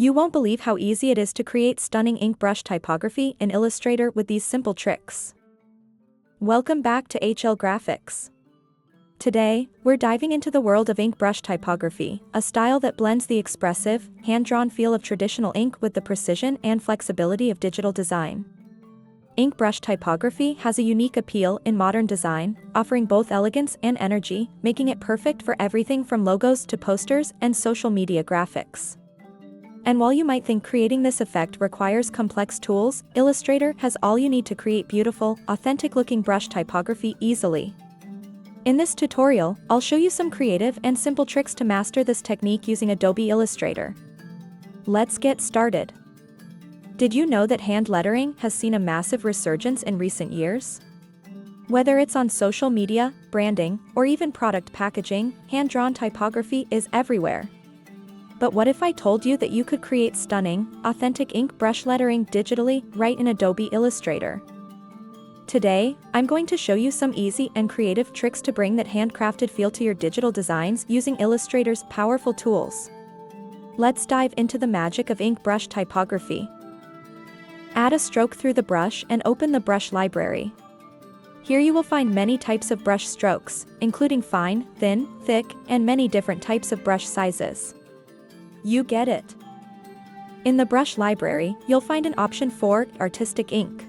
You won't believe how easy it is to create stunning ink brush typography in Illustrator with these simple tricks. Welcome back to HLGRAPHICS. Today, we're diving into the world of ink brush typography, a style that blends the expressive, hand-drawn feel of traditional ink with the precision and flexibility of digital design. Ink brush typography has a unique appeal in modern design, offering both elegance and energy, making it perfect for everything from logos to posters and social media graphics. And while you might think creating this effect requires complex tools, Illustrator has all you need to create beautiful, authentic-looking brush typography easily. In this tutorial, I'll show you some creative and simple tricks to master this technique using Adobe Illustrator. Let's get started. Did you know that hand lettering has seen a massive resurgence in recent years? Whether it's on social media, branding, or even product packaging, hand-drawn typography is everywhere. But what if I told you that you could create stunning, authentic ink brush lettering digitally right in Adobe Illustrator? Today, I'm going to show you some easy and creative tricks to bring that handcrafted feel to your digital designs using Illustrator's powerful tools. Let's dive into the magic of ink brush typography. Add a stroke through the brush and open the brush library. Here you will find many types of brush strokes, including fine, thin, thick, and many different types of brush sizes. You get it. In the brush library, you'll find an option for artistic ink.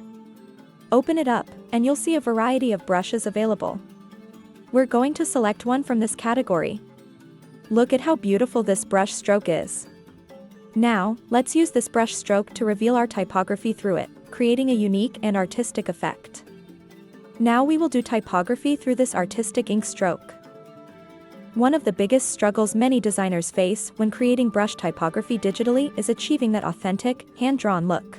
Open it up, and you'll see a variety of brushes available. We're going to select one from this category. Look at how beautiful this brush stroke is. Now, let's use this brush stroke to reveal our typography through it, creating a unique and artistic effect. Now we will do typography through this artistic ink stroke. One of the biggest struggles many designers face when creating brush typography digitally is achieving that authentic, hand-drawn look.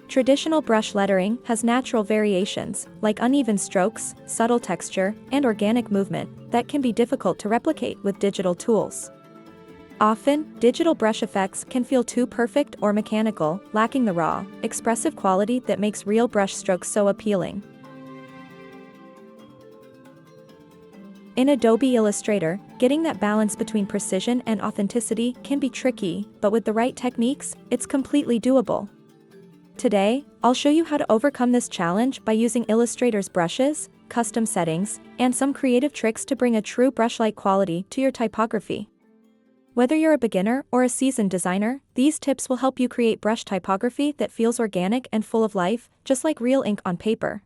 Traditional brush lettering has natural variations, like uneven strokes, subtle texture, and organic movement, that can be difficult to replicate with digital tools. Often, digital brush effects can feel too perfect or mechanical, lacking the raw, expressive quality that makes real brush strokes so appealing. In Adobe Illustrator, getting that balance between precision and authenticity can be tricky, but with the right techniques, it's completely doable. Today, I'll show you how to overcome this challenge by using Illustrator's brushes, custom settings, and some creative tricks to bring a true brush-like quality to your typography. Whether you're a beginner or a seasoned designer, these tips will help you create brush typography that feels organic and full of life, just like real ink on paper.